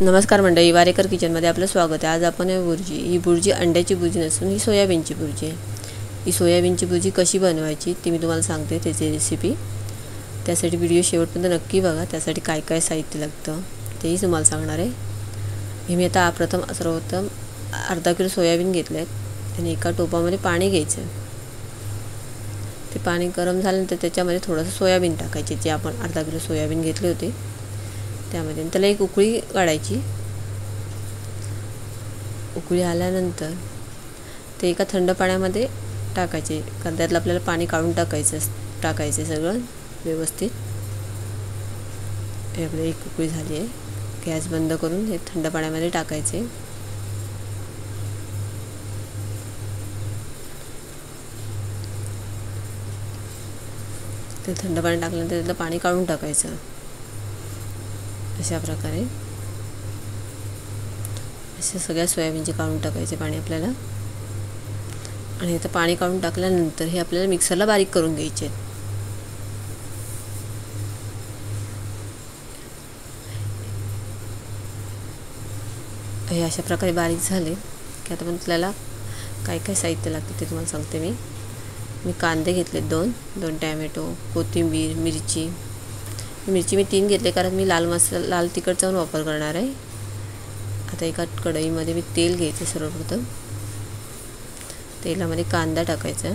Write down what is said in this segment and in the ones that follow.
नमस्कार मंडळी, वारेकर किचनमध्ये आपलं स्वागत आहे। आज आपण ही बुर्जी अंड्याची बुर्जी नसून ही सोयाबीनची बुर्जी आहे। ही सोयाबीनची बुर्जी कशी बनवायची ती मी तुम्हाला सांगते, त्याची रेसिपी। त्यासाठी व्हिडिओ शेवटपर्यंत नक्की बघा। त्यासाठी काय काय साहित्य लागतं तेही तुम्हाला सांगणार आहे। मी आता सर्वप्रथम अर्धा किलो सोयाबीन घेतले आहेत आणि एका टोपामध्ये पाणी घ्यायचं। ते पाणी गरम झाल्यानंतर त्याच्यामध्ये थोडंसं सोयाबीन टाकायचे, जे आपण अर्धा किलो सोयाबीन घेतले होते त्यामध्ये। त्याला एक उकळी काढायची। उकळी आल्यानंतर ते एका थंड पाण्यामध्ये टाकायचे, कारण त्यातलं आपल्याला पाणी काढून टाकायचे सगळं व्यवस्थित। हे आपली एक उकळी झाली आहे, गॅस बंद करून हे थंड पाण्यामध्ये टाकायचे। ते थंड पाणी टाकल्यानंतर त्यातलं पाणी काढून टाकायचं अशा प्रकारे। अशा सगळ्या सोयाबीनचे काढून टाकायचे पाणी आपल्याला। आणि आता पाणी काढून टाकल्यानंतर हे आपल्याला मिक्सरला बारीक करून घ्यायचे। हे अशा प्रकारे बारीक झाले की आता पण आपल्याला काय काय साहित्य लागते ते तुम्हाला सांगते मी कांदे घेतले दोन टोमॅटो, कोथिंबीर, मिरची मी 3 घेतले, कारण मी लाल तिखटचा वापर करणार आहे। आता एका कढईमध्ये मी तेल घ्यायचे। सर्वप्रथम तेलामध्ये कांदा टाकायचा,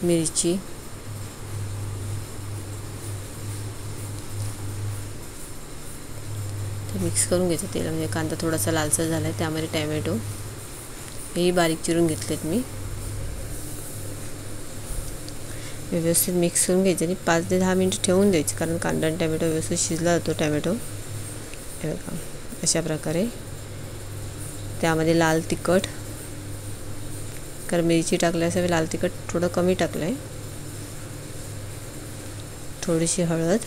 मिरची, ते मिक्स करून घ्यायचं तेलामध्ये। कांदा थोडासा लालसर झाला आहे, त्यामध्ये टोमॅटो हे बारीक चिरून घेतलेत मी व्यवस्थित मिक्स करून घ्यायचं आणि 5 ते 10 मिनिट ठेवून द्यायचे, कारण कांदा आणि टोमॅटो व्यवस्थित शिजला जातो। टोमॅटो हे बघा अशा प्रकारे। त्यामध्ये लाल तिखट, कारण मिरची टाकल्यास लाल तिखट थोडं कमी टाकलं आहे, थोडीशी हळद,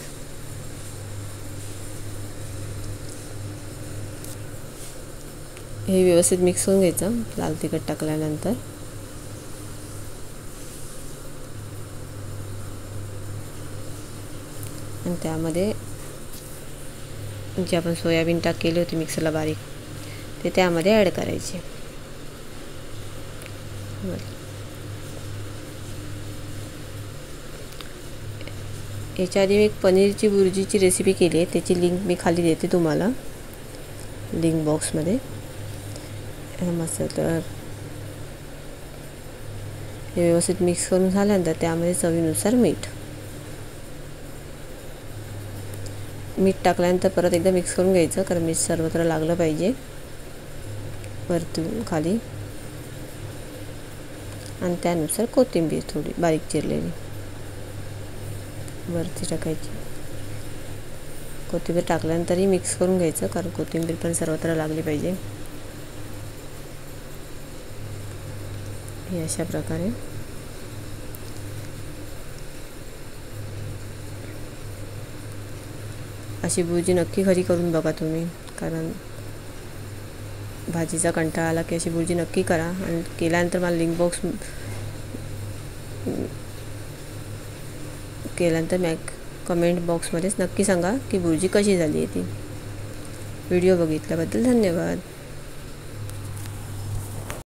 हे व्यवस्थित मिक्स करून घ्यायचं लाल तिखट टाकल्यानंतर। आणि त्यामध्ये जे आपण सोयाबीन केले होते मिक्सरला बारीक, ते त्यामध्ये ॲड करायचे। याच्या आधी मी एक पनीरची बुर्जीची रेसिपी केली आहे, त्याची लिंक मी खाली देते तुम्हाला लिंक बॉक्समध्ये। मस्त तर हे व्यवस्थित मिक्स करून झाल्यानंतर त्यामध्ये चवीनुसार मीठ टाकल्यानंतर परत एकदा मिक्स करून घ्यायचं, कारण मीठ सर्वत्र लागलं पाहिजे वरतून खाली। आणि त्यानुसार कोथिंबीर थोडी बारीक चिरलेली वरती टाकायची। कोथिंबीर टाकल्यानंतरही मिक्स करून घ्यायचं, कारण कोथिंबीर पण सर्वत्र लागली पाहिजे। हे अशा प्रकारे अशी बुर्जी नक्की घरी करून बघा तुम्ही, कारण भाजीचा कंटाळा आला की अशी बुर्जी नक्की करा। आणि केल्यानंतर मला लिंक बॉक्स केल्यानंतर कमेंट बॉक्समध्येच नक्की सांगा की बुर्जी कशी झाली आहे ती। व्हिडिओ बघितल्याबद्दल धन्यवाद।